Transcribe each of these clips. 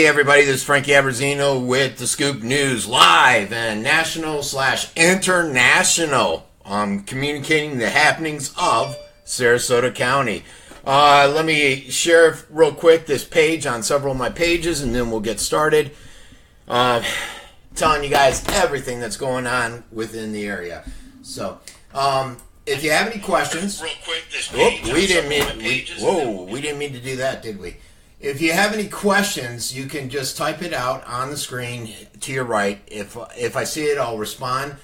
Hey everybody, this is Francesco Abbruzzino with the Scoop News, live and national/international. Communicating the happenings of Sarasota County. Let me share real quick this page on several of my pages, and then we'll get started. Telling you guys everything that's going on within the area. So, if you have any questions, real quick, this page we didn't mean to do that, did we? If you have any questions, you can just type it out on the screen to your right. If I see it, I'll respond.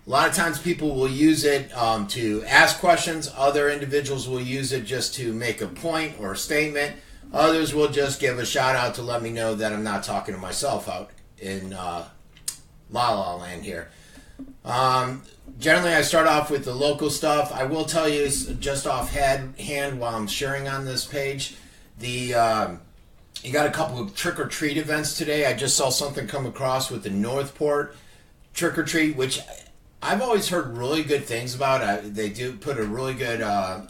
A lot of times people will use it to ask questions. Other individuals will use it just to make a point or a statement. Others will just give a shout out to let me know that I'm not talking to myself out in La La Land here. Generally, I start off with the local stuff. I will tell you just offhand while I'm sharing on this page, you got a couple of trick-or-treat events today. I just saw something come across with the Northport trick-or-treat, which I've always heard really good things about. They do put a really good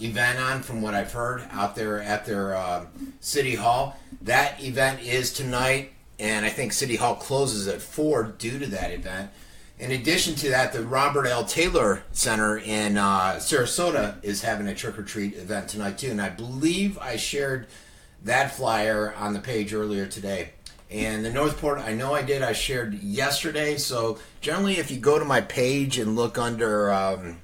event on from what I've heard out there at their City Hall. That event is tonight, and I think City Hall closes at 4 due to that event. In addition to that, the Robert L. Taylor Center in Sarasota is having a trick-or-treat event tonight too, and I believe I shared that flyer on the page earlier today. And the Northport, I know I did. I shared yesterday. So generally, if you go to my page and look under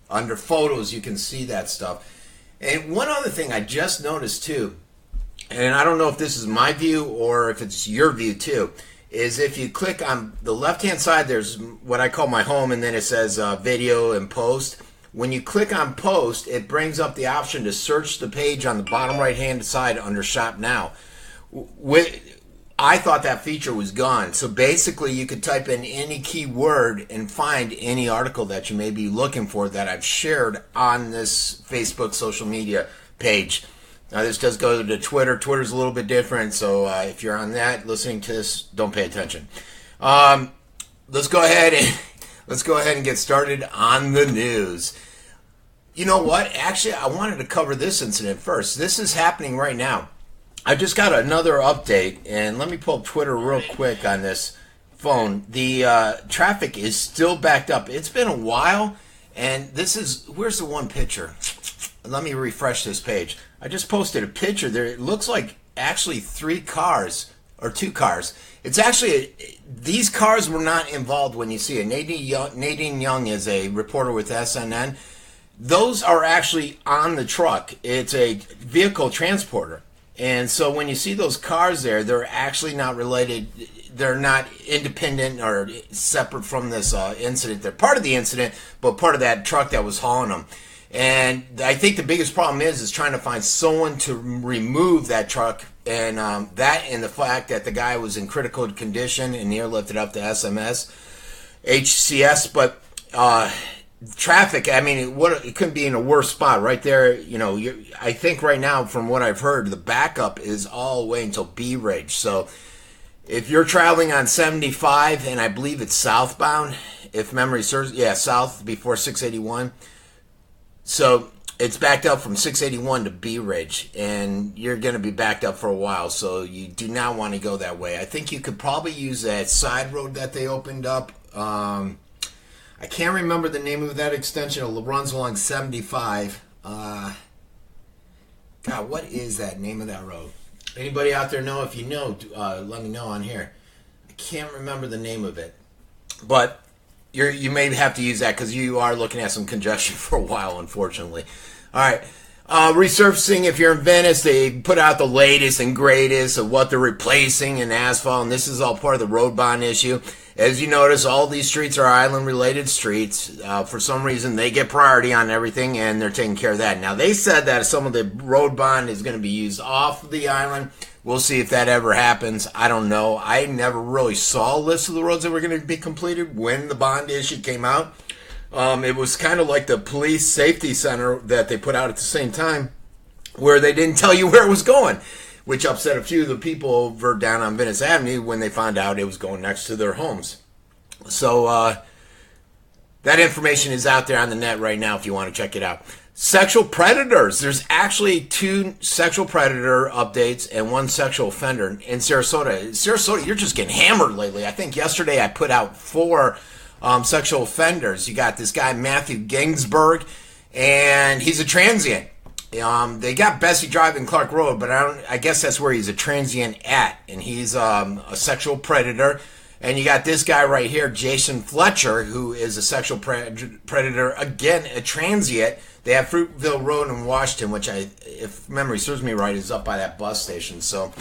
photos, you can see that stuff. And one other thing I just noticed too, and I don't know if this is my view or if it's your view too, is if you click on the left-hand side, there's what I call my home, and then it says video and post. When you click on post, it brings up the option to search the page on the bottom right-hand side under Shop Now. I thought that feature was gone. So basically, you could type in any keyword and find any article that you may be looking for that I've shared on this Facebook social media page. Now, this does go to Twitter. Twitter's a little bit different, so if you're on that, listening to this, don't pay attention. Let's go ahead and get started on the news. You know what? Actually, I wanted to cover this incident first. This is happening right now. I just got another update, and let me pull up Twitter real quick on this phone. The traffic is still backed up. It's been a while, and where's the one picture? Let me refresh this page. I just posted a picture there. It looks like actually 3 cars or 2 cars. It's actually, these cars were not involved when you see it. Nadine Young is a reporter with SNN. Those are actually on the truck. It's a vehicle transporter. And so when you see those cars there, they're actually not related. They're not independent or separate from this incident. They're part of the incident, but part of that truck that was hauling them. And I think the biggest problem is trying to find someone to remove that truck, and that and the fact that the guy was in critical condition and airlifted up to HCS. But traffic, I mean, it couldn't be in a worse spot right there. You know, I think right now, from what I've heard, the backup is all the way until B Ridge. So if you're traveling on 75, and I believe it's southbound, if memory serves, south before 681. So it's backed up from 681 to B Ridge, and you're going to be backed up for a while, so you do not want to go that way. I think you could probably use that side road that they opened up. I can't remember the name of that extension. It runs along 75. God, what is that name of that road? Anybody out there know? If you know, let me know on here. I can't remember the name of it, but you may have to use that because you are looking at some congestion for a while, unfortunately. All right. Resurfacing, if you're in Venice, they put out the latest and greatest of what they're replacing in asphalt, and this is all part of the road bond issue. As you notice, all these streets are island-related streets. For some reason, they get priority on everything, and they're taking care of that. Now, they said that some of the road bond is going to be used off the island. We'll see if that ever happens. I don't know. I never really saw a list of the roads that were going to be completed when the bond issue came out. It was kind of like the police safety center that they put out at the same time, where they didn't tell you where it was going, which upset a few of the people over down on Venice Avenue when they found out it was going next to their homes. So that information is out there on the net right now if you want to check it out. Sexual predators. There's actually 2 sexual predator updates and 1 sexual offender in Sarasota. Sarasota, you're just getting hammered lately. I think yesterday I put out 4 sexual offenders. You got this guy, Matthew Ginsburg, and he's a transient. They got Bessie Drive in Clark Road, but I guess that's where he's a transient at, and he's a sexual predator. And you got this guy right here, Jason Fletcher, who is a sexual predator, again, a transient. They have Fruitville Road in Washington, which, if memory serves me right, is up by that bus station. So,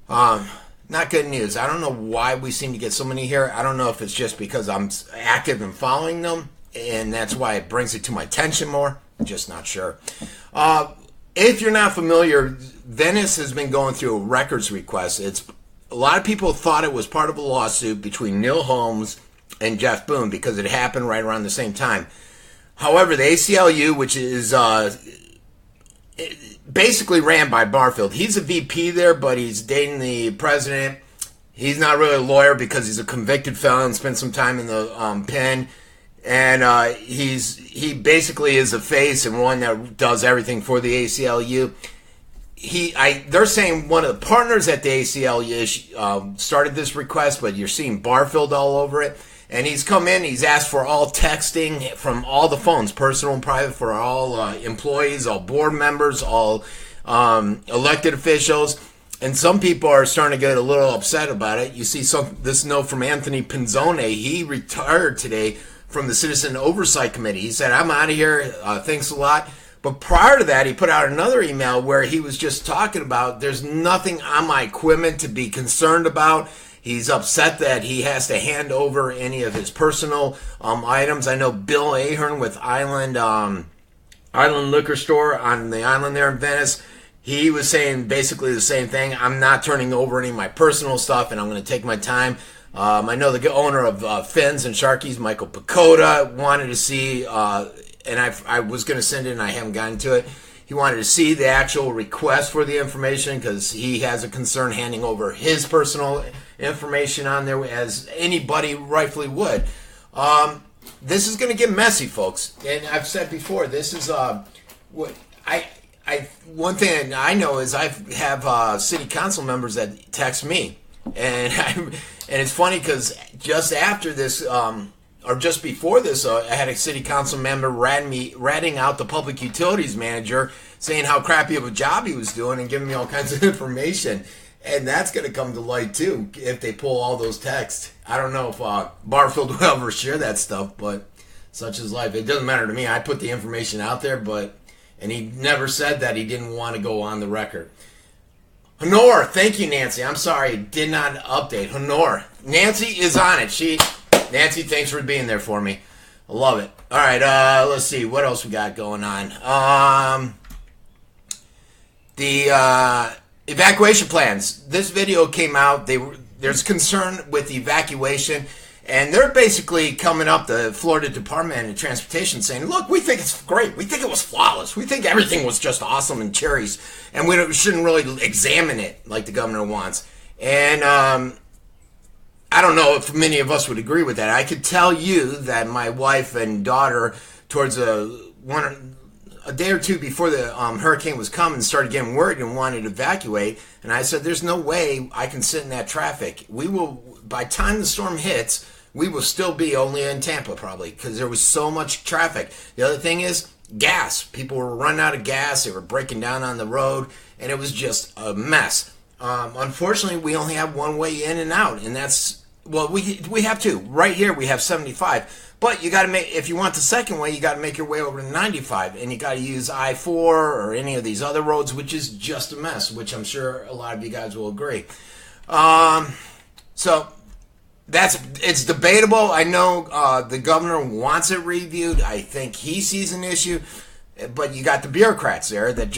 not good news. I don't know why we seem to get so many here. I don't know if it's just because I'm active in following them, and that's why it brings it to my attention more. I'm just not sure. If you're not familiar, Venice has been going through a records request. A lot of people thought it was part of a lawsuit between Neil Holmes and Jeff Boone because it happened right around the same time. However, the ACLU, which is basically ran by Barfield, he's a VP there, but he's dating the president. He's not really a lawyer because he's a convicted felon, spent some time in the pen, and he basically is a face and one that does everything for the ACLU. They're saying one of the partners at the ACLU started this request, but you're seeing Barfield all over it. And he's come in, he's asked for all texting from all the phones, personal and private, for all employees, all board members, all elected officials. And some people are starting to get a little upset about it. You see this note from Anthony Pinzone. He retired today from the Citizen Oversight Committee. He said, I'm out of here. Thanks a lot. But prior to that, he put out another email where he was just talking about there's nothing on my equipment to be concerned about. He's upset that he has to hand over any of his personal items. I know Bill Ahern with Island Liquor Store on the island there in Venice. He was saying basically the same thing. I'm not turning over any of my personal stuff, and I'm going to take my time. I know the owner of Fins and Sharkies, Michael Pacoda, wanted to see, and I was going to send it, and I haven't gotten to it. He wanted to see the actual request for the information because he has a concern handing over his personal information on there as anybody rightfully would. This is going to get messy, folks. And I've said before, this is what one thing I know is I have city council members that text me, and it's funny because just after this. Or just before this, I had a city council member ratting out the public utilities manager, saying how crappy of a job he was doing and giving me all kinds of information. And that's going to come to light, too, if they pull all those texts. I don't know if Barfield will ever share that stuff, but such is life. It doesn't matter to me. I put the information out there, and he never said that he didn't want to go on the record. Honor, thank you, Nancy. I'm sorry, did not update. Honor. Nancy is on it. Nancy, thanks for being there for me. I love it. All right, let's see. What else we got going on? The evacuation plans. This video came out. There's concern with the evacuation, and they're basically coming up, the Florida Department of Transportation, saying, look, we think it's great. We think it was flawless. We think everything was just awesome and cherries, and we shouldn't really examine it like the governor wants. And I don't know if many of us would agree with that. I could tell you that my wife and daughter, towards a day or two before the hurricane was coming, started getting worried and wanted to evacuate. And I said, there's no way I can sit in that traffic. We will, by the time the storm hits, we will still be only in Tampa probably because there was so much traffic. The other thing is gas. People were running out of gas. They were breaking down on the road, and it was just a mess. Unfortunately, we only have one way in and out, and that's, well, we have two. Right here, we have 75. But you got to make, if you want the second way, you got to make your way over to 95, and you got to use I-4 or any of these other roads, which is just a mess, which I'm sure a lot of you guys will agree. So it's debatable. I know the governor wants it reviewed. I think he sees an issue. But you got the bureaucrats there that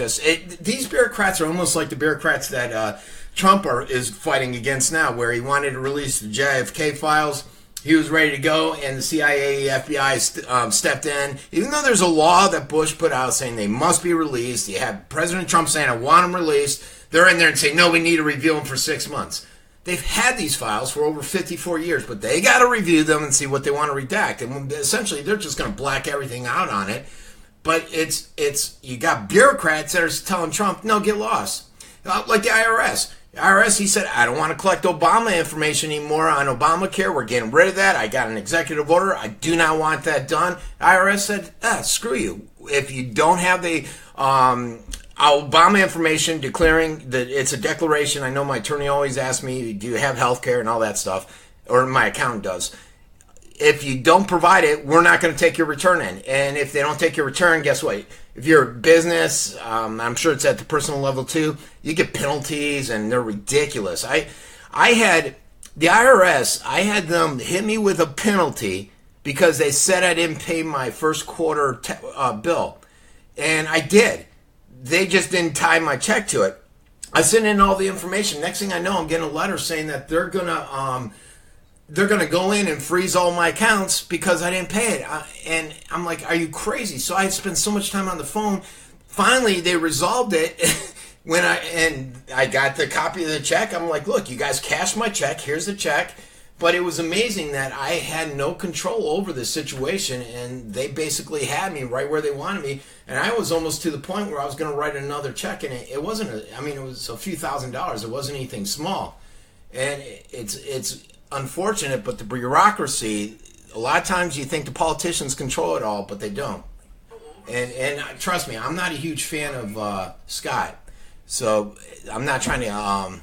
these bureaucrats are almost like the bureaucrats that Trump is fighting against now, where he wanted to release the JFK files. He was ready to go, and the CIA, FBI stepped in. Even though there's a law that Bush put out saying they must be released, you have President Trump saying, I want them released. They're in there and saying, no, we need to review them for 6 months. They've had these files for over 54 years, but they got to review them and see what they want to redact. And essentially, they're just going to black everything out on it. But it's you got bureaucrats that are telling Trump, no, get lost. Like the IRS. The IRS, he said, I don't want to collect Obama information anymore on Obamacare. We're getting rid of that. I got an executive order. I do not want that done. The IRS said, screw you. If you don't have the Obama information declaring that it's a declaration, I know my attorney always asks me, do you have health care and all that stuff, or my accountant does. If you don't provide it, we're not going to take your return in. And if they don't take your return, guess what? If you're a business, I'm sure it's at the personal level too, you get penalties and they're ridiculous. I had the IRS, I had them hit me with a penalty because they said I didn't pay my first quarter bill. And I did. They just didn't tie my check to it. I sent in all the information. Next thing I know, I'm getting a letter saying that they're gonna go in and freeze all my accounts because I didn't pay it. And I'm like, are you crazy? So I spent so much time on the phone. Finally, they resolved it when I got the copy of the check. I'm like, look, you guys cashed my check. Here's the check. But it was amazing that I had no control over the situation, and they basically had me right where they wanted me. And I was almost to the point where I was going to write another check, and it wasn't. It was a few $1,000s. It wasn't anything small, and it's unfortunate. But the bureaucracy, a lot of times you think the politicians control it all, but they don't. And trust me, I'm not a huge fan of Scott, so I'm not trying to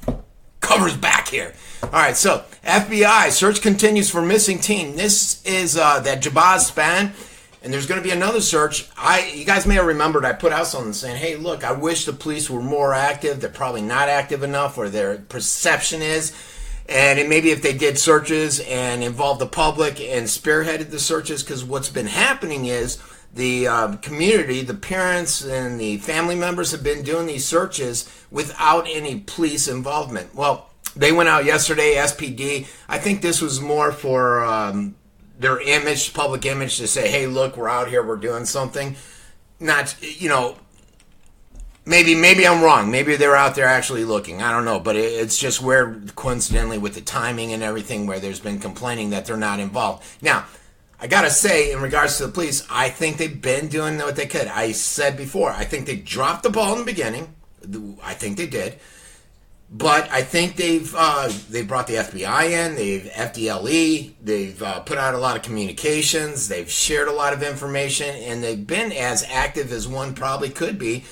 cover his back here. All right, so FBI search continues for missing teen. This is that Jabaz span, and there's going to be another search. You guys may have remembered I put out something saying, hey, look, I wish the police were more active. They're probably not active enough, or their perception is. And maybe if they did searches and involved the public and spearheaded the searches, because what's been happening is the community, the parents and the family members have been doing these searches without any police involvement. Well, they went out yesterday, SPD. I think this was more for their image, public image, to say, hey, look, we're out here, we're doing something. Not, maybe I'm wrong. Maybe they're out there actually looking. I don't know. But it's just weird, coincidentally, with the timing and everything, where there's been complaining that they're not involved. Now, I got to say, in regards to the police, I think they've been doing what they could. I said before, I think they dropped the ball in the beginning. I think they did. But I think they brought the FBI in, they've FDLE, they've put out a lot of communications, they've shared a lot of information, and they've been as active as one probably could be.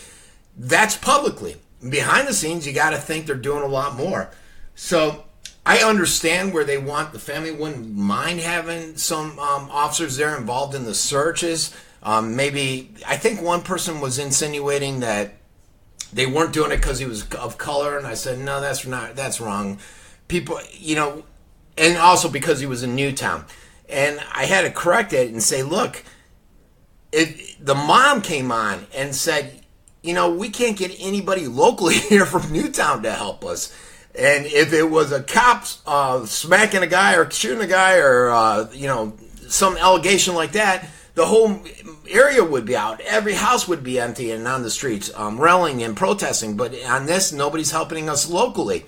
That's publicly. Behind the scenes, you got to think they're doing a lot more. So I understand where they want, the family wouldn't mind having some officers there involved in the searches. Maybe, I think one person was insinuating that they weren't doing it because he was of color, and I said, no, that's wrong. People, and also because he was in Newtown. And I had to correct it and say, look, if the mom came on and said, we can't get anybody locally here from Newtown to help us. And if it was a cop smacking a guy or shooting a guy or, some allegation like that, the whole area would be out. Every house would be empty and on the streets, rallying and protesting. But on this, nobody's helping us locally.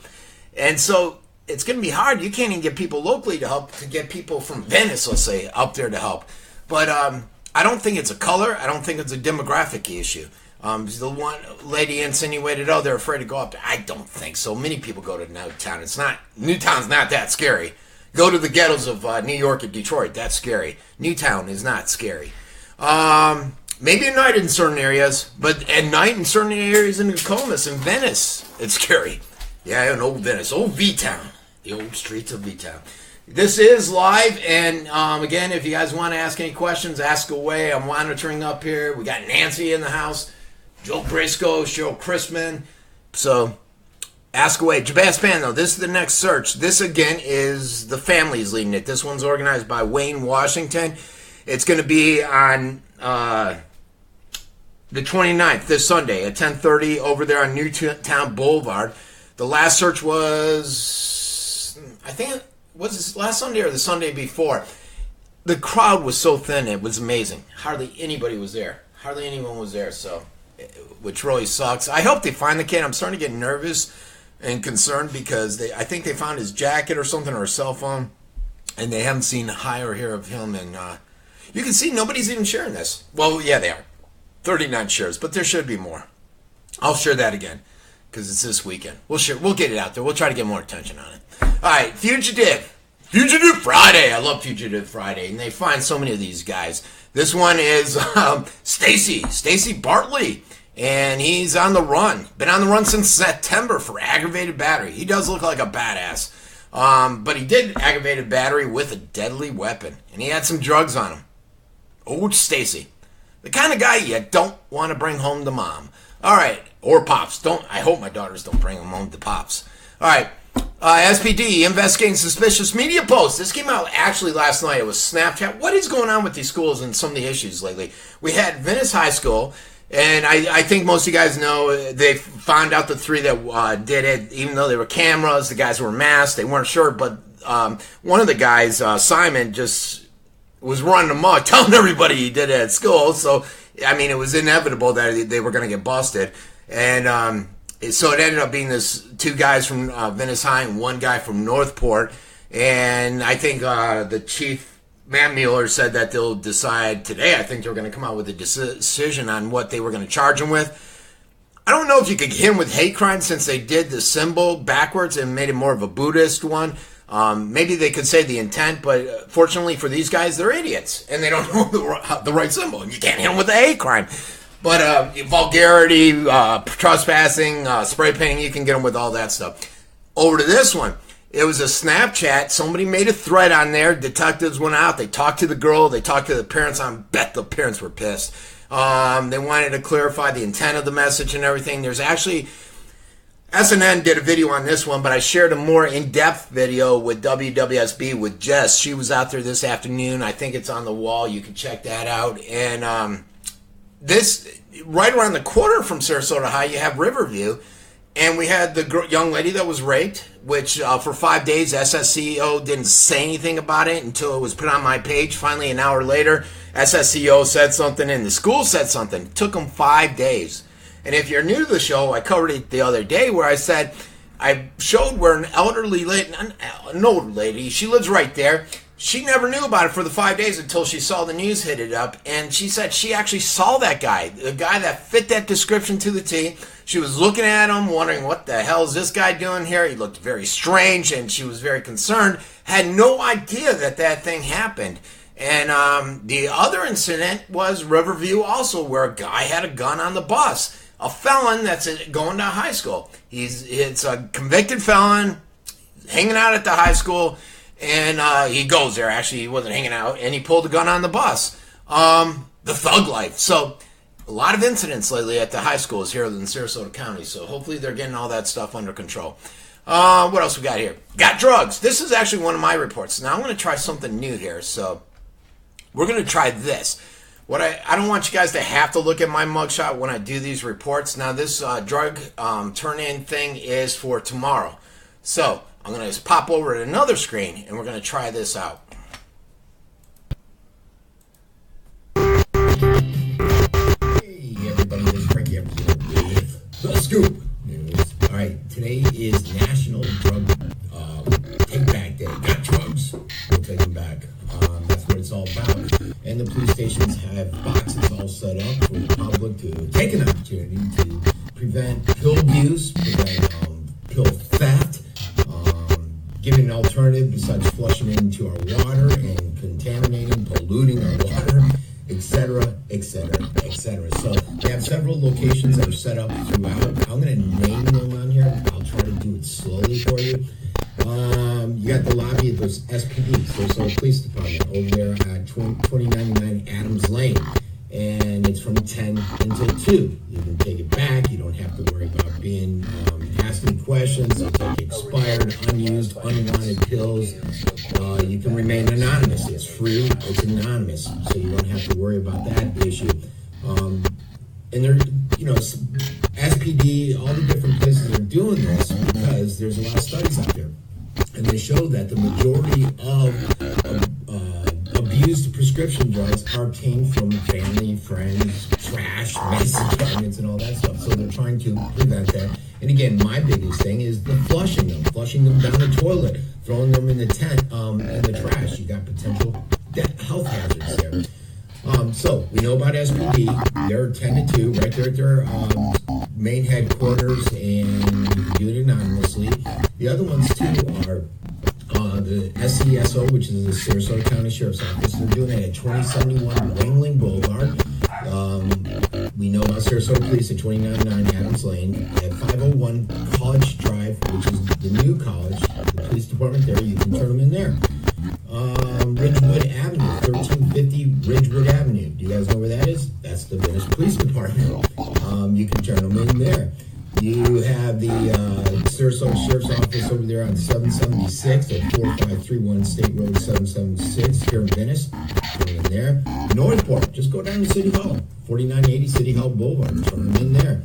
And so it's going to be hard. You can't even get people locally to help, to get people from Venice, let's say, up there to help. But I don't think it's a color. I don't think it's a demographic issue. The one lady insinuated, they're afraid to go up there. I don't think so. Many people go to Newtown. Newtown's not that scary. Go to the ghettos of New York and Detroit. That's scary. Newtown is not scary. Maybe at night in certain areas, but at night in certain areas in Nokomis and Venice, it's scary. Yeah, in old Venice, old V-Town, the old streets of V-Town. This is live, and again, if you guys want to ask any questions, ask away. I'm monitoring up here. We got Nancy in the house, Joe Briscoe, Cheryl Chrisman. So ask away. Jabaz Span, though, this is the next search. This, again, is the family's leading it. This one's organized by Wayne Washington. It's going to be on the 29th, this Sunday, at 10:30 over there on Newtown Boulevard. The last search was, I think, was this last Sunday or the Sunday before? The crowd was so thin, it was amazing. Hardly anybody was there. Hardly anyone was there, so, which really sucks. I hope they find the kid. I'm starting to get nervous and concerned because I think they found his jacket or something, or a cell phone, and they haven't seen high or hair of him. And you can see nobody's even sharing this. Well, yeah, they are. 39 shares, but there should be more. I'll share that again because it's this weekend. We'll get it out there. We'll try to get more attention on it. All right, Fugitive Friday. I love Fugitive Friday, and they find so many of these guys. This one is Stacy Bartley, and he's on the run. Been on the run since September for aggravated battery. He does look like a badass, but he did aggravated battery with a deadly weapon, and he had some drugs on him. Oh, Stacy. The kind of guy you don't want to bring home to mom. All right, or pops. I hope my daughters don't bring them home to pops. All right, SPD investigating suspicious media posts. This came out actually last night. It was Snapchat. What is going on with these schools and some of the issues lately? We had Venice High School, and I think most of you guys know they found out the three that did it, even though they were cameras. The guys were masked. They weren't sure, but one of the guys, Simon, just was running amok, telling everybody he did it at school. So, I mean, it was inevitable that they were going to get busted. And so it ended up being this two guys from Venice High and one guy from Northport. And I think the chief, Matt Mueller, said that they'll decide today. I think they're going to come out with a decision on what they were going to charge him with. I don't know if you could get him with hate crime since they did the symbol backwards and made it more of a Buddhist one. Maybe they could say the intent, but fortunately for these guys, they're idiots, and they don't know the right symbol, and you can't hit them with a hate crime. But vulgarity, trespassing, spray painting, you can get them with all that stuff. Over to this one. It was a Snapchat. Somebody made a thread on there. Detectives went out. They talked to the girl. They talked to the parents. I bet the parents were pissed. They wanted to clarify the intent of the message and everything. There's actually... SNN did a video on this one, but I shared a more in-depth video with WWSB with Jess. She was out there this afternoon. I think it's on the wall. You can check that out. And this, right around the corner from Sarasota High, you have Riverview. And we had the young lady that was raped, which for 5 days, SSCO didn't say anything about it until it was put on my page. Finally, an hour later, SSCO said something and the school said something. It took them 5 days. And if you're new to the show, I covered it the other day where I said, I showed where an elderly lady, an older lady, she lives right there. She never knew about it for the 5 days until she saw the news hit it up. And she said she actually saw that guy, the guy that fit that description to the T. She was looking at him, wondering what the hell is this guy doing here? He looked very strange, and she was very concerned. Had no idea that that thing happened. And the other incident was Riverview also, where a guy had a gun on the bus. A felon that's going to high school. It's a convicted felon hanging out at the high school, and he goes there. Actually, he wasn't hanging out, and he pulled a gun on the bus. The thug life. So a lot of incidents lately at the high schools here in Sarasota County. So hopefully they're getting all that stuff under control. What else we got here? Got drugs. This is actually one of my reports. Now I'm going to try something new here. So we're going to try this. What I don't want you guys to have to look at my mugshot when I do these reports. Now, this drug turn-in thing is for tomorrow. So, I'm going to just pop over to another screen, and we're going to try this out. Hey, everybody, this is Frankie Abbruzzino with The Scoop News. All right, today is National Drug Take Back Day. Got drugs, we'll take them back. That's what it's all about. And the police stations have boxes all set up for the public to take an opportunity to prevent pill abuse, prevent pill theft, giving an alternative besides flushing it into our water and contaminating, polluting our water, etc., etc., etc. So they have several locations that are set up throughout. I'm going to name them on here. I'll try to do it slowly for you. You got the lobby of those SPDs, Sarasota Police Department, over there at 2099 Adams Lane. And it's from 10 until 2. You can take it back. You don't have to worry about being asking questions. They'll take expired, unused, unwanted pills. You can remain anonymous. It's free. It's anonymous. So you don't have to worry about that issue. And they're, SPD, all the different places are doing this because there's a lot of studies out there. And they show that the majority of abused prescription drugs are obtained from family, friends, trash, medicine cabinets, and all that stuff. So they're trying to prevent that. And again, my biggest thing is the flushing them down the toilet, throwing them in the tent, in the trash. You got potential health hazards there. So we know about SPD. They're 10 to 2 right there at their main headquarters, and you can do it anonymously. The other ones too are the SCSO, which is the Sarasota County Sheriff's Office. They're doing it at 2071 Wangling Boulevard. We know about Sarasota Police at 299 Adams Lane. At 501 College Drive, which is the new college, the police department there, you can turn them in there. Ridgewood Avenue, 1350 Ridgewood Avenue. Do you guys know where that is? That's the Venice Police Department. You can turn them in there. You have the Sarasota Sheriff's Office over there on 776 at 4531 State Road 776 here in Venice. Turn them in there. Northport, just go down to City Hall, 4980 City Hall Boulevard. Turn them in there.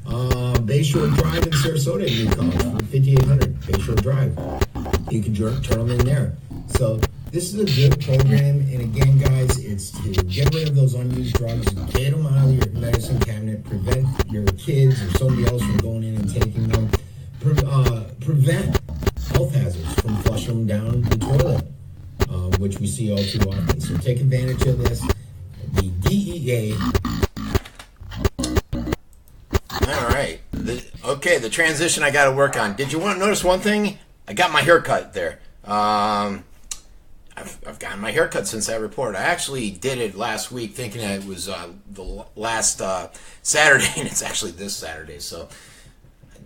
Bayshore Drive in Sarasota, new college, 5800 Bayshore Drive. You can turn them in there. So this is a good program, and again, guys, it's to get rid of those unused drugs, get them out of your medicine cabinet, prevent your kids or somebody else from going in and taking them, prevent health hazards from flushing them down the toilet, which we see all too often. So take advantage of this. The DEA. All right. The transition I got to work on. Did you want to notice one thing? I got my haircut there. I've gotten my haircut since that report. I actually did it last week thinking that it was the last Saturday, and it's actually this Saturday. So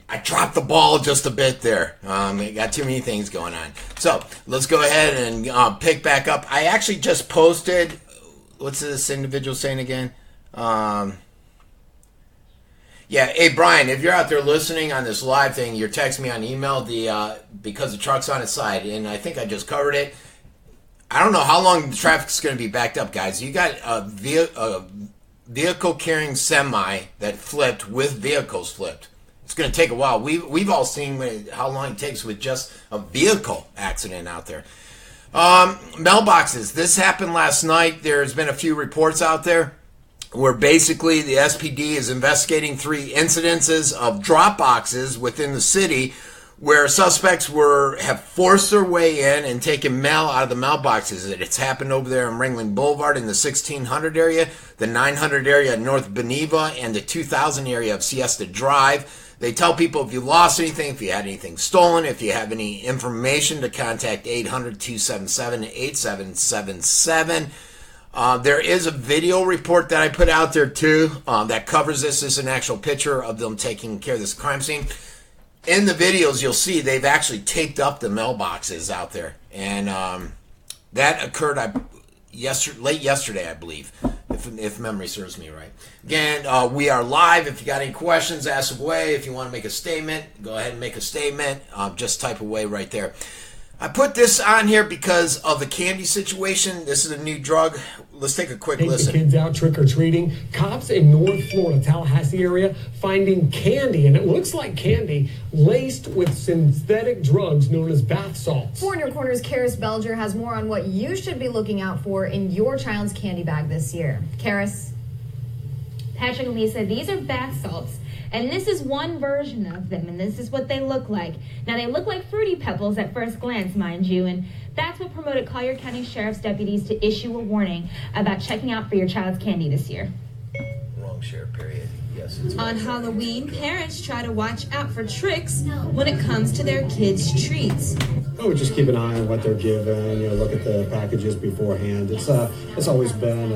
I dropped the ball just a bit there. I got too many things going on. So let's go ahead and pick back up. I actually just posted, what's this individual saying again? Yeah, hey Brian, if you're out there listening on this live thing, you're texting me on email because the truck's on its side, and I think I just covered it. I don't know how long the traffic's going to be backed up, guys. You got a vehicle carrying semi that flipped with vehicles flipped. It's going to take a while. We've all seen how long it takes with just a vehicle accident out there. Mailboxes. This happened last night. There's been a few reports out there where basically the SPD is investigating 3 incidences of drop boxes within the city where suspects have forced their way in and taken mail out of the mailboxes. It's happened over there in Ringling Boulevard in the 1600 area, the 900 area at North Beneva, and the 2000 area of Siesta Drive. They tell people if you lost anything, if you had anything stolen, if you have any information, to contact 800-277-8777. There is a video report that I put out there too that covers this. This is an actual picture of them taking care of this crime scene. In the videos, you'll see they've actually taped up the mailboxes out there, and that occurred late yesterday, I believe, if memory serves me right. Again, we are live. If you got any questions, ask away. If you want to make a statement, go ahead and make a statement. Just type away right there. I put this on here because of the candy situation. This is a new drug. Let's take a quick listen. The kids out trick-or-treating. Cops in North Florida, Tallahassee area, finding candy, and it looks like candy, laced with synthetic drugs known as bath salts. 4 in Your Corner's Karis Belger has more on what you should be looking out for in your child's candy bag this year. Karis? Patrick and Lisa, these are bath salts. And this is one version of them, and this is what they look like. Now, they look like Fruity Pebbles at first glance, mind you, and that's what promoted Collier County Sheriff's deputies to issue a warning about checking out for your child's candy this year. Wrong share, period. Yes. On Halloween, parents try to watch out for tricks when it comes to their kids' treats. I would just keep an eye on what they're given, look at the packages beforehand. It's always been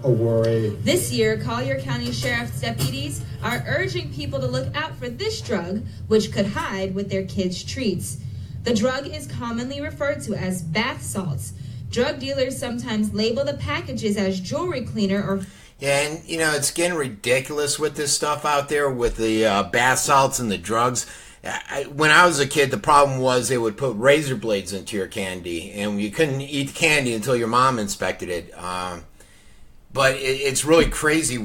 a worry. This year, Collier County Sheriff's deputies are urging people to look out for this drug, which could hide with their kids' treats. The drug is commonly referred to as bath salts. Drug dealers sometimes label the packages as jewelry cleaner or... Yeah, and, it's getting ridiculous with this stuff out there with the bath salts and the drugs. When I was a kid, the problem was they would put razor blades into your candy, and you couldn't eat the candy until your mom inspected it. But it's really crazy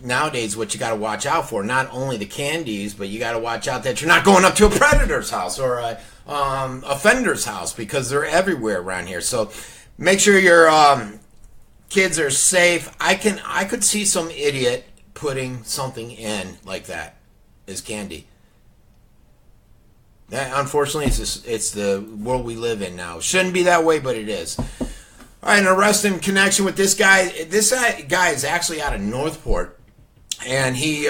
nowadays what you got to watch out for. Not only the candies, but you got to watch out that you're not going up to a predator's house or a offender's house, because they're everywhere around here. So make sure your kids are safe. I could see some idiot putting something in like that as candy. That, unfortunately, it's the world we live in now. Shouldn't be that way, but it is. All right, an arrest in connection with this guy. This guy is actually out of Northport, and he's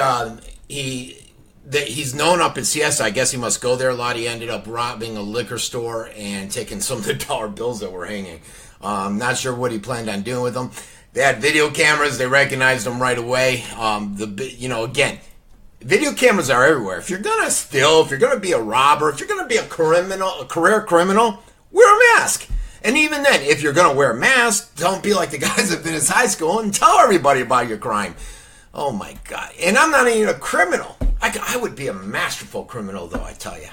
known up in Siesta. I guess he must go there a lot. He ended up robbing a liquor store and taking some of the dollar bills that were hanging. Not sure what he planned on doing with them. They had video cameras. They recognized him right away. Again, video cameras are everywhere. If you're gonna steal, if you're gonna be a robber, if you're gonna be a career criminal, wear a mask. And even then, if you're gonna wear a mask, don't be like the guys that finished high school and tell everybody about your crime. Oh my God! And I'm not even a criminal. I would be a masterful criminal, though, I tell you.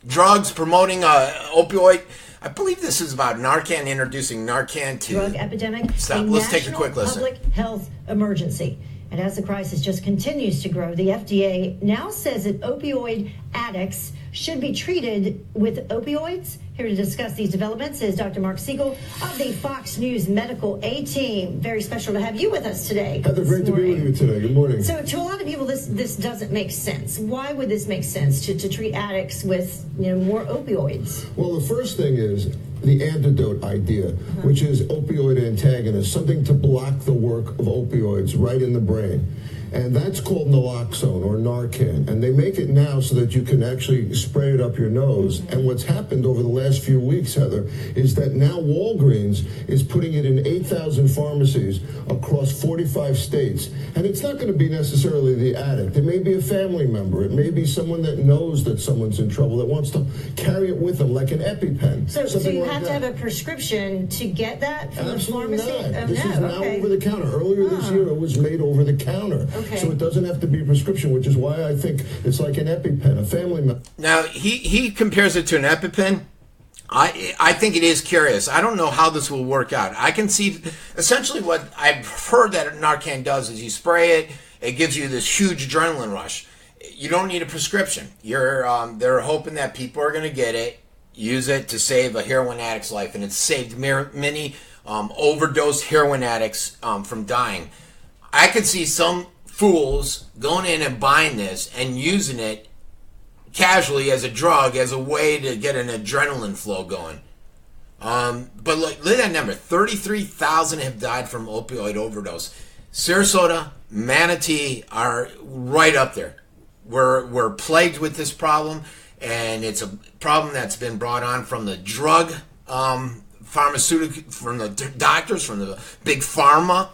Drugs promoting opioid. I believe this is about Narcan, introducing Narcan to drug epidemic. Let's take a quick listen. Public health emergency. And as the crisis just continues to grow, the FDA now says that opioid addicts should be treated with opioids. Here to discuss these developments is Dr. Mark Siegel of the Fox News Medical A-Team. Very special to have you with us today. Heather, great to be with you today. Good morning. So to a lot of people, this doesn't make sense. Why would this make sense to treat addicts with more opioids? Well, the first thing is the antidote idea, which is opioid antagonist, something to block the work of opioids right in the brain. And that's called naloxone or Narcan. And they make it now so that you can actually spray it up your nose. And what's happened over the last few weeks, Heather, is that now Walgreens is putting it in 8,000 pharmacies across 45 states. And it's not going to be necessarily the addict. It may be a family member. It may be someone that knows that someone's in trouble, that wants to carry it with them, like an EpiPen. So you have to have a prescription to get that from the pharmacy? Not. This is now over the counter. Earlier this year, it was made over the counter. Okay. So it doesn't have to be a prescription, which is why I think it's like an EpiPen, a family member. Now, he compares it to an EpiPen. I think it is curious. I don't know how this will work out. I can see, essentially what I've heard that Narcan does is you spray it, it gives you this huge adrenaline rush. You don't need a prescription. They're hoping that people are going to get it, use it to save a heroin addict's life, and it's saved many overdosed heroin addicts from dying. I could see some fools going in and buying this and using it casually as a drug, as a way to get an adrenaline flow going. But look at that number. 33,000 have died from opioid overdose. Sarasota, Manatee are right up there. We're plagued with this problem, and it's a problem that's been brought on from the drug pharmaceutical, from the doctors, from the big pharma.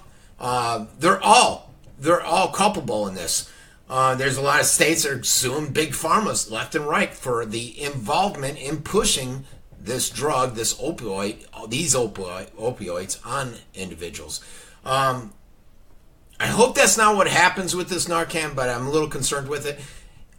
They're all culpable in this. There's a lot of states that are suing big pharmas left and right for the involvement in pushing this drug, these opioids on individuals. I hope that's not what happens with this Narcan, but I'm a little concerned with it.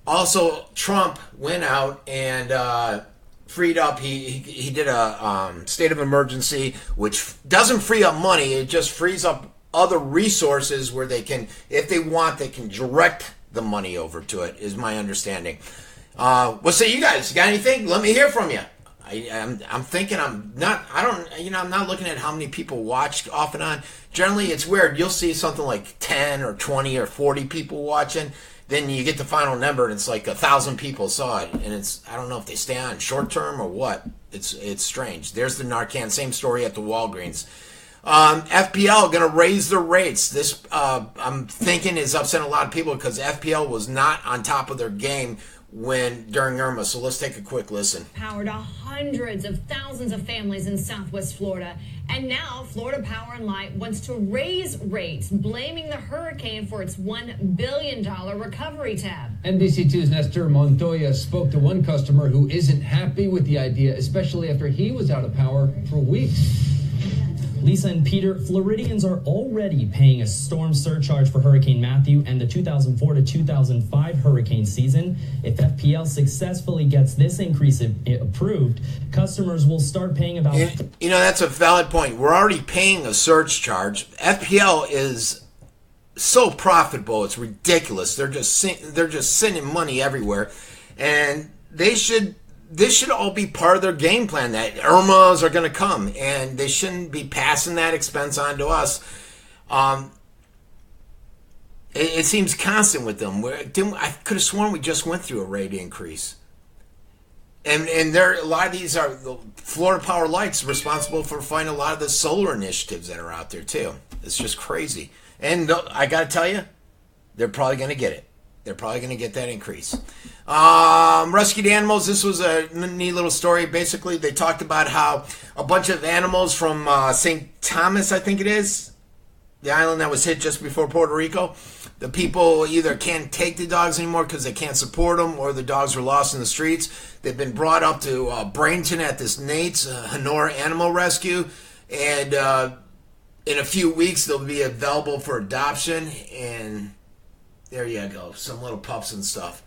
Also, Trump went out and freed up. He did a state of emergency, which doesn't free up money. It just frees up other resources where they can, if they want, they can direct the money over to it, is my understanding. What say you guys? You got anything? Let me hear from you. I'm thinking I'm not looking at how many people watch off and on. Generally, it's weird. You'll see something like 10 or 20 or 40 people watching. Then you get the final number and it's like 1,000 people saw it. And I don't know if they stay on short term or what. It's strange. There's the Narcan. Same story at the Walgreens. FPL going to raise their rates. This, I'm thinking, is upsetting a lot of people because FPL was not on top of their game during Irma. So let's take a quick listen. Power to hundreds of thousands of families in Southwest Florida. And now Florida Power and Light wants to raise rates, blaming the hurricane for its $1 billion recovery tab. NBC2's Nestor Montoya spoke to one customer who isn't happy with the idea, especially after he was out of power for weeks. Lisa and Peter, Floridians are already paying a storm surcharge for Hurricane Matthew and the 2004 to 2005 hurricane season. If FPL successfully gets this increase approved, customers will start paying about... That's a valid point. We're already paying a surcharge. FPL is so profitable, it's ridiculous. They're just sending money everywhere, and this should all be part of their game plan, that Irmas are going to come, and they shouldn't be passing that expense on to us. It seems constant with them. I could have sworn we just went through a rate increase. And there, a lot of these are Florida Power Light's responsible for finding a lot of the solar initiatives that are out there too. It's just crazy. And I got to tell you, they're probably going to get it. They're probably going to get that increase. Rescued animals. This was a neat little story. Basically, they talked about how a bunch of animals from St. Thomas, I think it is, the island that was hit just before Puerto Rico. The people either can't take the dogs anymore because they can't support them, or the dogs were lost in the streets. They've been brought up to Bradenton at this Nate's Honora Animal Rescue, and in a few weeks they'll be available for adoption. And there you go, some little pups and stuff.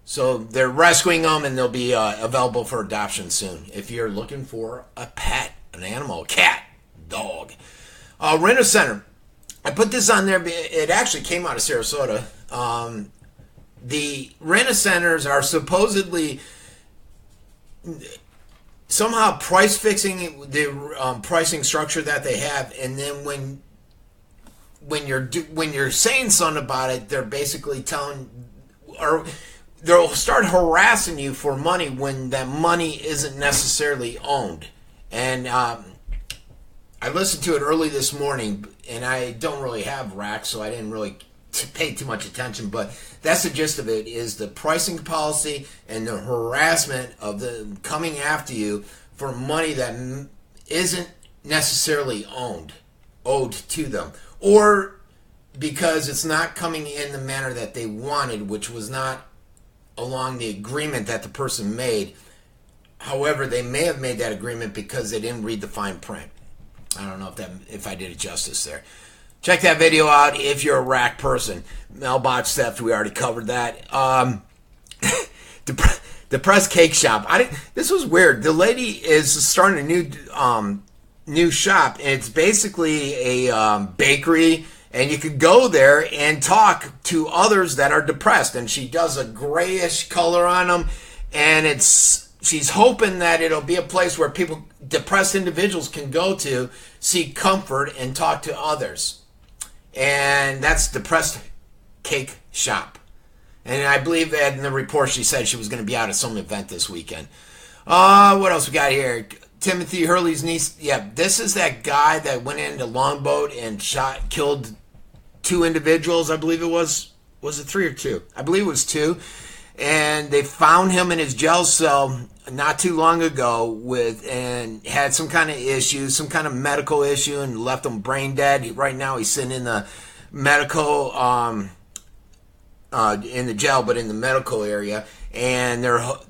So they're rescuing them, and they'll be available for adoption soon. If you're looking for a pet, an animal, a cat, dog. Rent-A-Center. I put this on there. It actually came out of Sarasota. The Rent-A-Centers are supposedly somehow price fixing the pricing structure that they have, and then when you're saying something about it, they're basically telling, or they'll start harassing you for money when that money isn't necessarily owned. And I listened to it early this morning, and I don't really have racks, so I didn't really pay too much attention, but that's the gist of it, is the pricing policy and the harassment of them coming after you for money that isn't necessarily owed to them, or because it's not coming in the manner that they wanted, which was not along the agreement that the person made. However, they may have made that agreement because they didn't read the fine print. I don't know if I did it justice there. Check that video out if you're a rack person. Mailbox theft, we already covered that. Depressed Cake Shop. This was weird. The lady is starting a new shop, and it's basically a bakery, and you could go there and talk to others that are depressed, and she does a grayish color on them, and she's hoping that it'll be a place where depressed individuals can go to seek comfort and talk to others. And that's Depressed Cake Shop. And I believe that in the report she said she was going to be out at some event this weekend. What else we got here? Timothy Hurley's niece. Yeah, this is that guy that went into Longboat and killed 2 individuals, I believe it was. Was it 3 or 2? I believe it was 2. And they found him in his jail cell not too long ago and had some kind of issue, some kind of medical issue, and left him brain dead. Right now he's sitting in the medical, in the jail, but in the medical area. And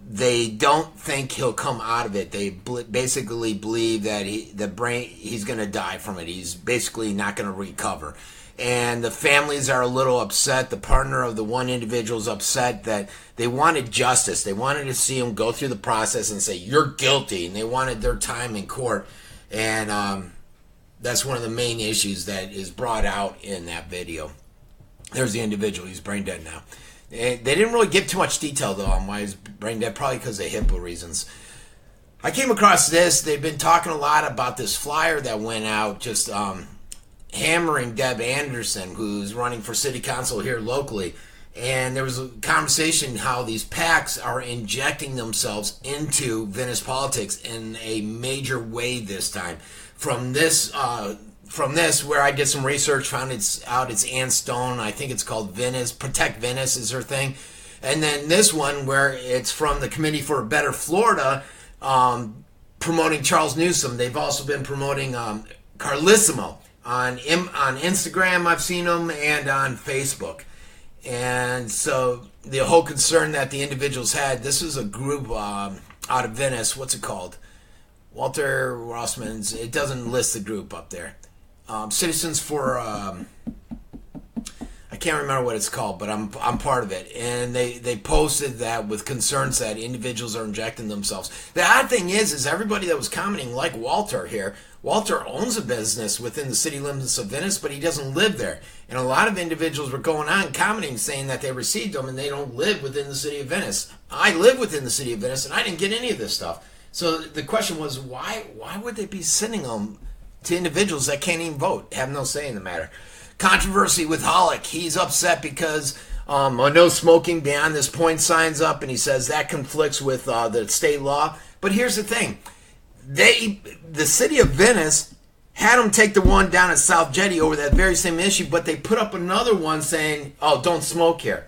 they don't think he'll come out of it. They basically believe that he's going to die from it. He's basically not going to recover. And the families are a little upset. The partner of the one individual is upset that they wanted justice. They wanted to see him go through the process and say, you're guilty. And they wanted their time in court. And that's one of the main issues that is brought out in that video. There's the individual. He's brain dead now. They didn't really give too much detail, though, on why he's brain dead, probably because of HIPAA reasons. I came across this. They've been talking a lot about this flyer that went out just hammering Deb Anderson, who's running for city council here locally. And there was a conversation how these PACs are injecting themselves into Venice politics in a major way this time. From this, where I did some research, found it's Ann Stone. I think it's called Venice. Protect Venice is her thing. And then this one where it's from the Committee for a Better Florida, promoting Charles Newsom. They've also been promoting Carlissimo. On Instagram, I've seen them, and on Facebook. And so the whole concern that the individuals had, this is a group out of Venice. What's it called? Walter Rossman's. It doesn't list the group up there. Citizens for, I can't remember what it's called, but I'm part of it. And they posted that with concerns that individuals are injecting themselves. The odd thing is everybody that was commenting, like Walter here, Walter owns a business within the city limits of Venice, but he doesn't live there. And a lot of individuals were going on commenting saying that they received them and they don't live within the city of Venice. I live within the city of Venice and I didn't get any of this stuff. So the question was, why would they be sending them to individuals that can't even vote, have no say in the matter? Controversy with Hollick. He's upset because No smoking beyond this point signs up, and he says that conflicts with the state law. But here's the thing. The city of Venice had them take the one down at South Jetty over that very same issue, but they put up another one saying, oh, don't smoke here.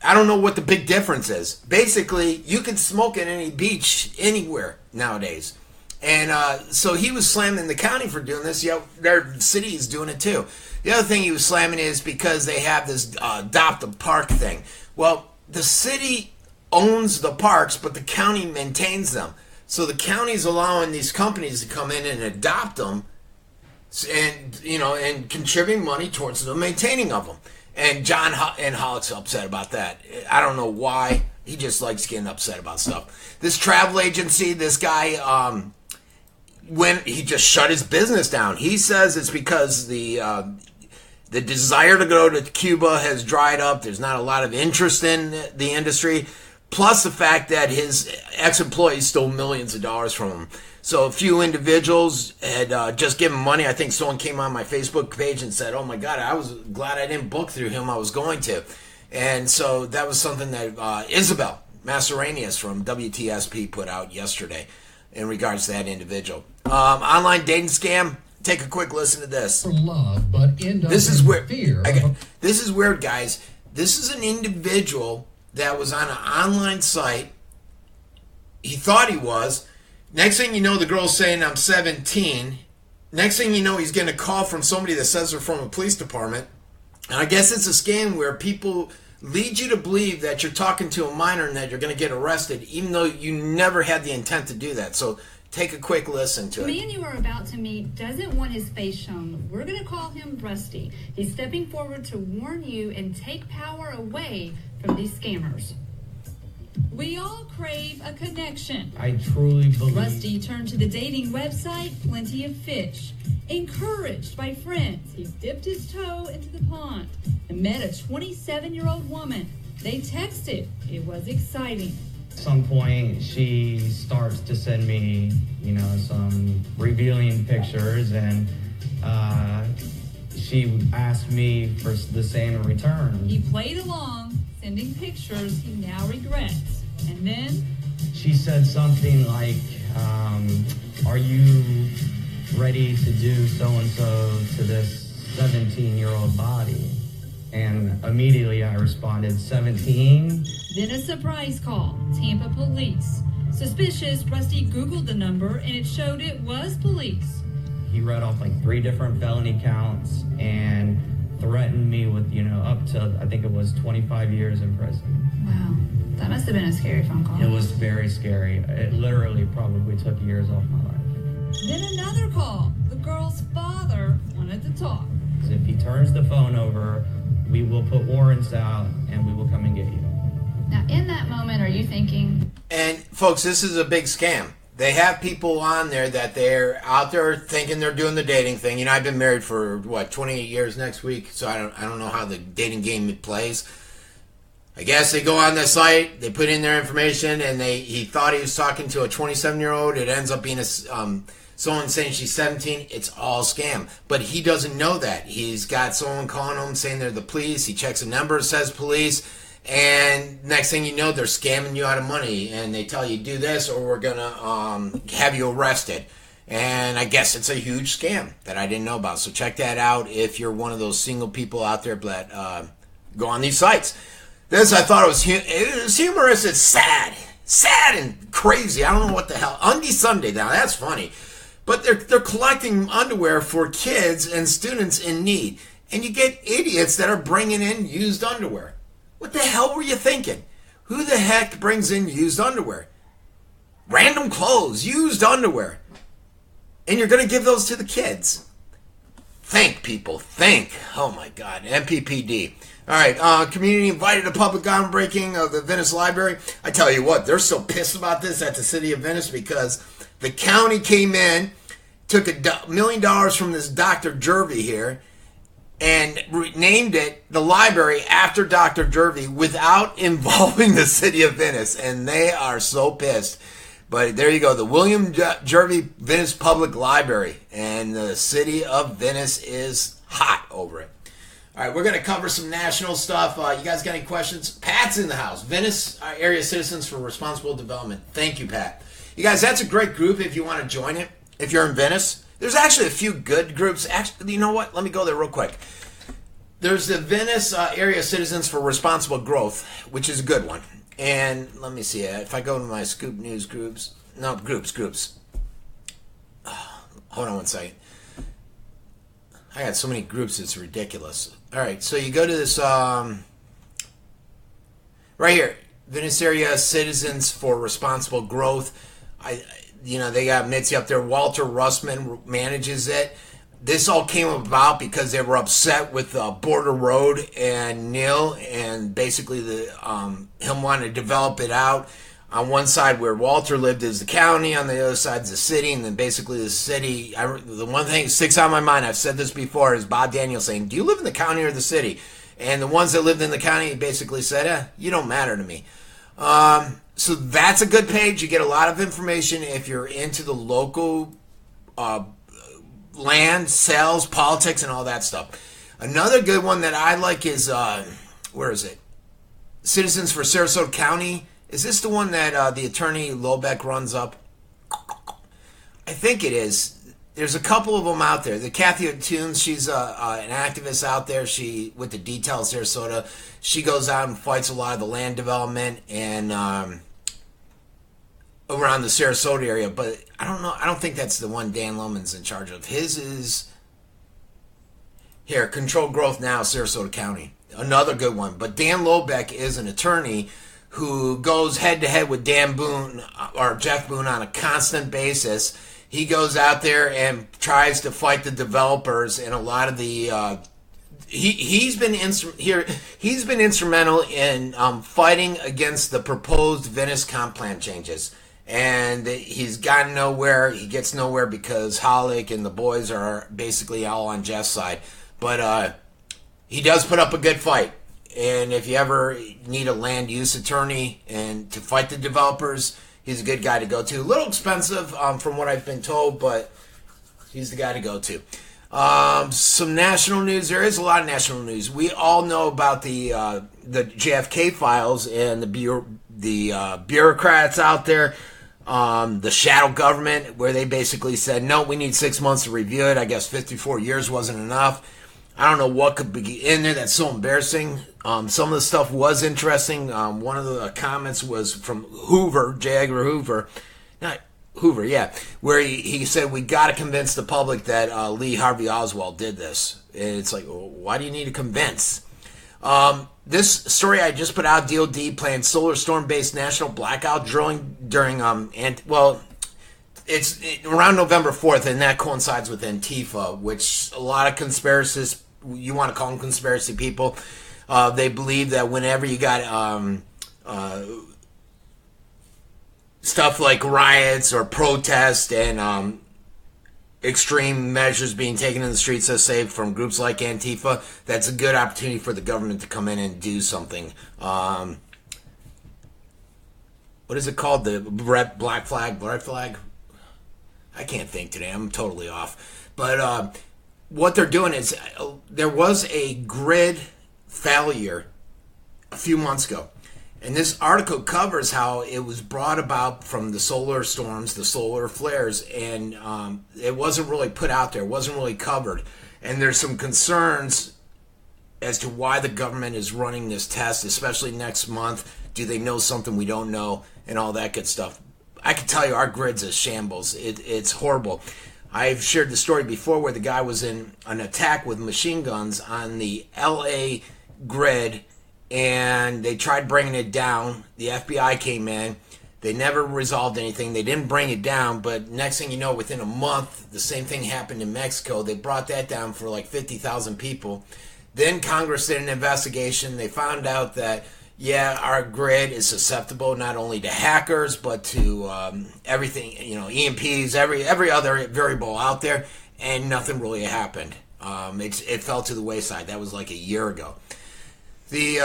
I don't know what the big difference is. Basically, you can smoke at any beach anywhere nowadays. And so he was slamming the county for doing this. Yeah, their city is doing it too. The other thing he was slamming is because they have this adopt a park thing. Well, the city owns the parks, but the county maintains them. So the county's allowing these companies to come in and adopt them, and and contributing money towards the maintaining of them. And John and Hollick's upset about that. I don't know why. He just likes getting upset about stuff. This travel agency, this guy, when he just shut his business down. He says it's because the desire to go to Cuba has dried up. There's not a lot of interest in the industry. Plus the fact that his ex-employees stole millions of dollars from him. So a few individuals had just given money. I think someone came on my Facebook page and said, oh my God, I was glad I didn't book through him. I was going to. And so that was something that Isabel Masseranius from WTSP put out yesterday in regards to that individual. Online dating scam. Take a quick listen to this. For love, but end up this is weird. Fear. This is weird, guys. This is an individual that was on an online site. He thought he was. Next thing you know, the girl's saying, I'm 17. Next thing you know, he's getting a call from somebody that says they're from a police department. And I guess it's a scam where people lead you to believe that you're talking to a minor and that you're going to get arrested, even though you never had the intent to do that. So take a quick listen to it. The man you are about to meet doesn't want his face shown. We're going to call him Rusty. He's stepping forward to warn you and take power away from these scammers. We all crave a connection. I truly believe. Rusty turned to the dating website Plenty of Fish. Encouraged by friends, he dipped his toe into the pond and met a 27-year-old woman. They texted. It was exciting. At some point, she starts to send me, some revealing pictures, and she asked me for the same in return. He played along, sending pictures he now regrets. And then she said something like, are you ready to do so-and-so to this 17-year-old body? And immediately I responded, 17? Then a surprise call, Tampa police. Suspicious, Rusty Googled the number and it showed it was police. He read off 3 different felony counts and threatened me with, up to, I think it was 25 years in prison. Wow, that must have been a scary phone call. It was very scary. It literally probably took years off my life. Then another call. The girl's father wanted to talk. If he turns the phone over, we will put warrants out and we will come and get you. Now, in that moment, are you thinking... And, folks, this is a big scam. They have people on there that they're out there thinking they're doing the dating thing. I've been married for, 28 years next week, so I don't know how the dating game plays. I guess they go on the site, they put in their information, and he thought he was talking to a 27-year-old. It ends up being someone saying she's 17. It's all scam. But he doesn't know that. He's got someone calling him saying they're the police. He checks a number, says police. And next thing you know, they're scamming you out of money. And they tell you, do this or we're going to have you arrested. And I guess it's a huge scam that I didn't know about. So check that out if you're one of those single people out there that go on these sites. This, I thought it was humorous. It's sad. Sad and crazy. I don't know what the hell. Undie Sunday, now that's funny. But they're collecting underwear for kids and students in need. And you get idiots that are bringing in used underwear. What the hell were you thinking? Who the heck brings in used underwear? Random clothes, used underwear. And you're going to give those to the kids. Think, people, think. Oh my God, MPPD. All right, community invited to public groundbreaking of the Venice Library. I tell you what, they're so pissed about this at the city of Venice because the county came in, took $1 million from this Dr. Jervy here, and named it the library after Dr. Jervy without involving the city of Venice. And they are so pissed. But there you go, the William Jervy Venice Public Library. And the city of Venice is hot over it. All right, we're going to cover some national stuff. You guys got any questions? Pat's in the house. Venice Area Citizens for Responsible Development. Thank you, Pat. You guys, that's a great group if you want to join it. If you're in Venice, there's actually a few good groups. Actually, you know what? Let me go there real quick. There's the Venice Area Citizens for Responsible Growth, which is a good one. And let me see. If I go to my Scoop News groups. No, groups. Oh, hold on one second. I got so many groups, it's ridiculous. All right, so you go to this, right here, Venice Area Citizens for Responsible Growth. They got Mitzi up there. Walter Russman manages it. This all came about because they were upset with Border Road and Neil, and basically him wanting to develop it out. On one side where Walter lived is the county, on the other side is the city, and then basically the city, the one thing that sticks out in my mind, I've said this before, is Bob Daniels saying, do you live in the county or the city? And the ones that lived in the county basically said, you don't matter to me. So that's a good page. You get a lot of information if you're into the local land, sales, politics, and all that stuff. Another good one that I like is, where is it? Citizens for Sarasota County. Is this the one that the attorney Lobeck runs up? I think it is. There's a couple of them out there. The Kathy O'Toole, she's an activist out there. She with the Detail Sarasota. She goes out and fights a lot of the land development and around the Sarasota area. But I don't know. I don't think that's the one Dan Lohman's in charge of. His is here. Control Growth Now, Sarasota County. Another good one. But Dan Lobeck is an attorney who goes head-to-head with Dan Boone or Jeff Boone on a constant basis. He goes out there and tries to fight the developers, and a lot of the he's been instrumental in fighting against the proposed Venice comp plan changes, and he's gotten nowhere. He gets nowhere because Hollick and the boys are basically all on Jeff's side, but he does put up a good fight. And if you ever need a land use attorney and to fight the developers, he's a good guy to go to. A little expensive from what I've been told, but he's the guy to go to. Some national news. There is a lot of national news. We all know about the JFK files and the bureaucrats out there, the shadow government, where they basically said, no, we need 6 months to review it. I guess 54 years wasn't enough. I don't know what could be in there. That's so embarrassing. Some of the stuff was interesting. One of the comments was from Hoover, J. Edgar Hoover. Not Hoover, yeah. Where he said, we got to convince the public that Lee Harvey Oswald did this. And it's like, well, why do you need to convince? This story I just put out, DOD planned solar storm-based national blackout drilling during, it's around November 4th, and that coincides with Antifa, which a lot of conspiracists, you want to call them conspiracy people, they believe that whenever you got stuff like riots or protests and extreme measures being taken in the streets, let's say, from groups like Antifa, that's a good opportunity for the government to come in and do something. What is it called? The black flag, red flag? I can't think today. I'm totally off. But what they're doing is there was a grid failure a few months ago. And this article covers how it was brought about from the solar storms, the solar flares, and it wasn't really put out there. It wasn't really covered. And there's some concerns as to why the government is running this test, especially next month. Do they know something we don't know, and all that good stuff. I can tell you our grid's a shambles. It's horrible. I've shared the story before where the guy was in an attack with machine guns on the LA grid, and they tried bringing it down. The FBI came in. They never resolved anything. They didn't bring it down, but next thing you know, within a month, the same thing happened in Mexico. They brought that down for like 50,000 people. Then Congress did an investigation. They found out that, yeah, our grid is susceptible not only to hackers, but to everything, EMPs, every other variable out there, and nothing really happened. It fell to the wayside. That was like a year ago. The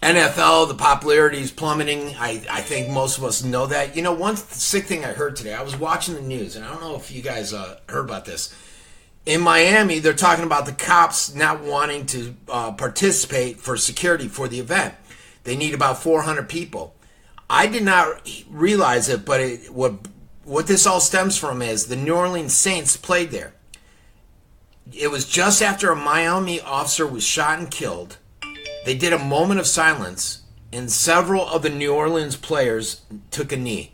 NFL, the popularity is plummeting. I think most of us know that. One sick thing I heard today, I was watching the news, and I don't know if you guys heard about this. in Miami, they're talking about the cops not wanting to participate for security for the event. They need about 400 people. I did not realize it, but what this all stems from is the New Orleans Saints played there. It was just after a Miami officer was shot and killed. They did a moment of silence, and several of the New Orleans players took a knee,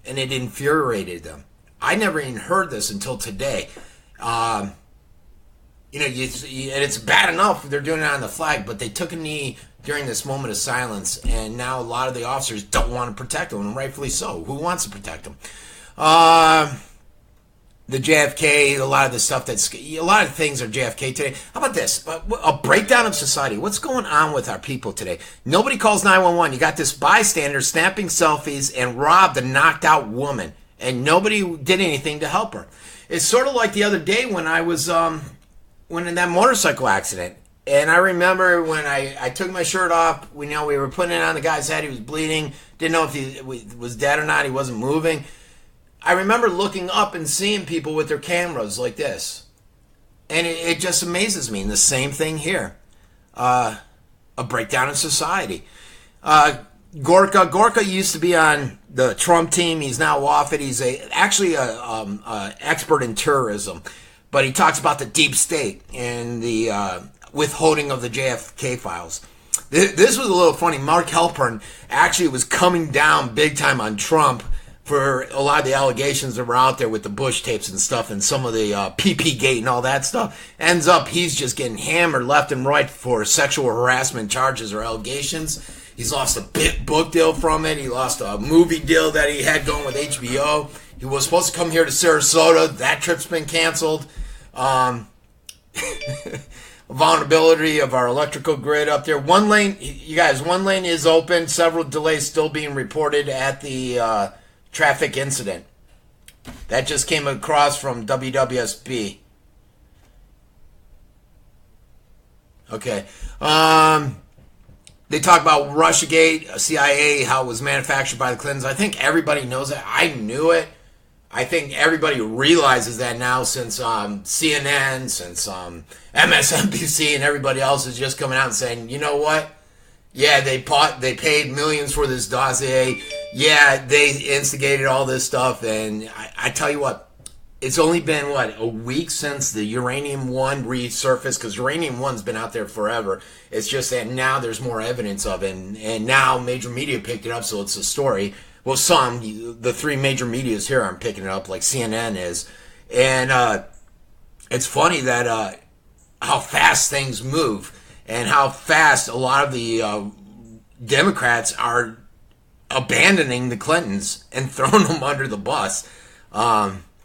and it infuriated them. I never even heard this until today. And it's bad enough they're doing it on the flag, but they took a knee during this moment of silence, and now a lot of the officers don't want to protect them, and rightfully so. Who wants to protect them? The JFK, a lot of the stuff a lot of things are JFK today. How about this? A breakdown of society. What's going on with our people today? Nobody calls 911. You got this bystander snapping selfies and robbed a knocked out woman, and nobody did anything to help her. It's sort of like the other day when I was when in that motorcycle accident. And I remember when I took my shirt off, we were putting it on the guy's head. He was bleeding. Didn't know if he was dead or not. He wasn't moving. I remember looking up and seeing people with their cameras like this. And it just amazes me. And the same thing here. A breakdown in society. Gorka used to be on the Trump team. He's now off it. He's actually an expert in terrorism. But he talks about the deep state and the withholding of the JFK files. This was a little funny. Mark Halpern actually was coming down big time on Trump for a lot of the allegations that were out there with the Bush tapes and stuff and some of the PP Gate and all that stuff. Ends up he's just getting hammered left and right for sexual harassment charges or allegations. He's lost a book deal from it. He lost a movie deal that he had going with HBO. He was supposed to come here to Sarasota. That trip's been canceled. Vulnerability of our electrical grid up there. One lane is open. Several delays still being reported at the traffic incident. That just came across from WWSB. Okay. They talk about Russiagate, CIA, how it was manufactured by the Clintons. I think everybody knows that. I knew it. I think everybody realizes that now since CNN, since MSNBC, and everybody else is just coming out and saying, you know what? Yeah, they paid millions for this dossier. Yeah, they instigated all this stuff. And I tell you what, it's only been, a week since the Uranium-1 resurfaced, because Uranium-1's been out there forever. It's just that now there's more evidence of it, and now major media picked it up, so it's a story. Well, the three major medias here aren't picking it up, like CNN is. And it's funny that how fast things move and how fast a lot of the Democrats are abandoning the Clintons and throwing them under the bus.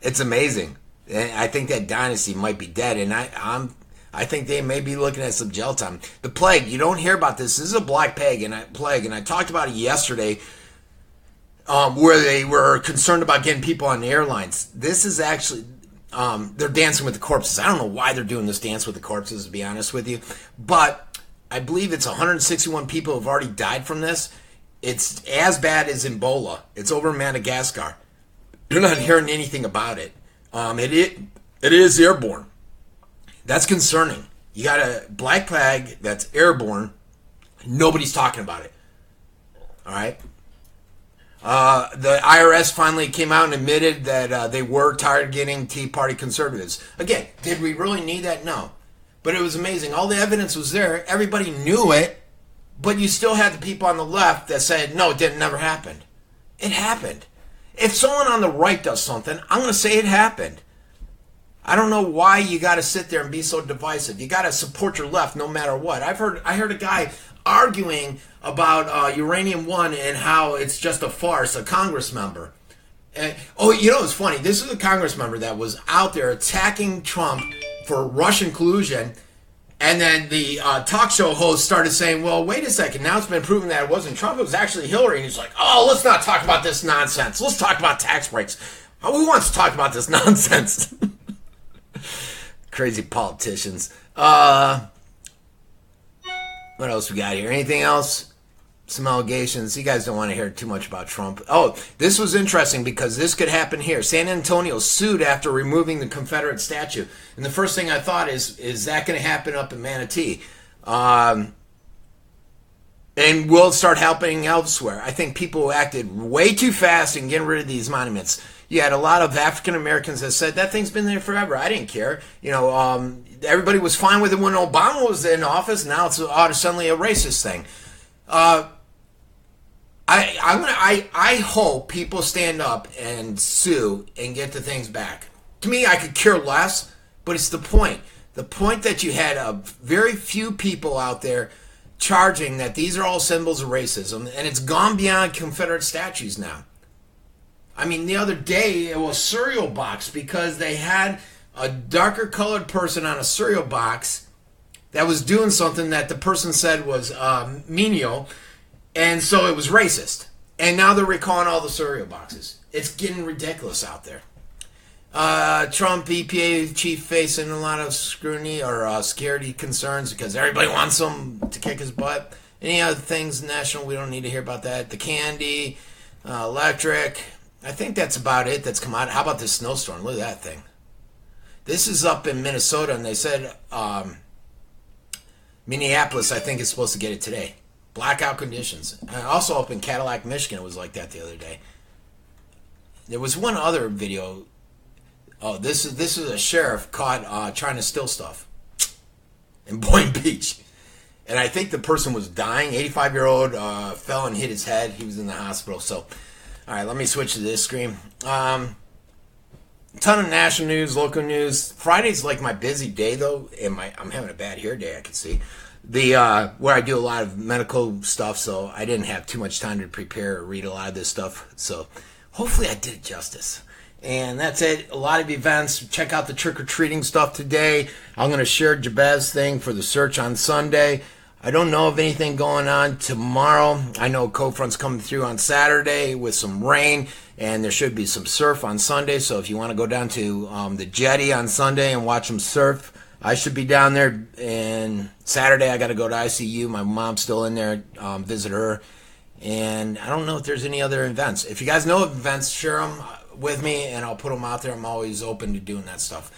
It's amazing. And I think that dynasty might be dead, and I think they may be looking at some jail time. The plague, you don't hear about this. This is a black plague, and I talked about it yesterday. Where they were concerned about getting people on the airlines. This is actually, they're dancing with the corpses. I don't know why they're doing this dance with the corpses, to be honest with you. But I believe it's 161 people who have already died from this. It's as bad as Ebola. It's over in Madagascar. You're not hearing anything about it. It is airborne. That's concerning. You got a black plague that's airborne. Nobody's talking about it. All right? The IRS finally came out and admitted that they were targeting Tea Party conservatives. Again, did we really need that? No. But it was amazing. All the evidence was there. Everybody knew it. But you still had the people on the left that said, no, it never happened. It happened. If someone on the right does something, I'm going to say it happened. I don't know why you got to sit there and be so divisive. You got to support your left no matter what. I heard a guy arguing about Uranium-1 and how it's just a farce, a Congress member. It's funny. This is a Congress member that was out there attacking Trump for Russian collusion, and then the talk show host started saying, well, wait a second, now it's been proven that it wasn't Trump, it was actually Hillary, and he's like, oh, let's not talk about this nonsense. Let's talk about tax breaks. Who wants to talk about this nonsense? Crazy politicians. What else we got here? Anything else? some allegations. You guys don't want to hear too much about Trump. Oh, this was interesting because this could happen here. San Antonio sued after removing the Confederate statue. And the first thing I thought is that going to happen up in Manatee? And will it start happening elsewhere? I think people acted way too fast in getting rid of these monuments. You had a lot of African Americans that said that thing's been there forever. I didn't care. Everybody was fine with it when Obama was in office. Now it's suddenly a racist thing. I hope people stand up and sue and get the things back. To me, I could care less, but it's the point. The point that you had very few people out there charging that these are all symbols of racism, and it's gone beyond Confederate statues now. I mean, the other day it was a cereal box because they had a darker colored person on a cereal box that was doing something that the person said was menial, and so it was racist. And now they're recalling all the cereal boxes. It's getting ridiculous out there. Trump EPA chief facing a lot of scrutiny or security concerns because everybody wants him to kick his butt. Any other things national? We don't need to hear about that. The candy, electric. I think that's about it that's come out. How about this snowstorm? Look at that thing. This is up in Minnesota, and they said Minneapolis, I think, is supposed to get it today. Blackout conditions. Also up in Cadillac, Michigan, it was like that the other day. There was one other video. Oh, this is a sheriff caught trying to steal stuff in Boynton Beach. And I think the person was dying. 85-year-old fell and hit his head. He was in the hospital. So, all right, let me switch to this screen. Ton of national news, local news. Friday's like my busy day, though, and I'm having a bad hair day, I can see. Where I do a lot of medical stuff, so I didn't have too much time to prepare or read a lot of this stuff. So hopefully I did it justice. And that's it. A lot of events. Check out the trick-or-treating stuff today. I'm going to share Jabez thing for the search on Sunday. I don't know of anything going on tomorrow. I know cold front's coming through on Saturday with some rain, and there should be some surf on Sunday. So if you want to go down to the jetty on Sunday and watch them surf, I should be down there. And Saturday I got to go to ICU. My mom's still in there, visit her. And I don't know if there's any other events. If you guys know of events, share them with me, and I'll put them out there. I'm always open to doing that stuff.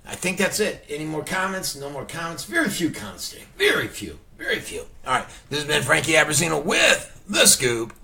I think that's it. Any more comments? No more comments? Very few comments today. Very few. Very few. All right. This has been Frankie Abbruzzino with The Scoop.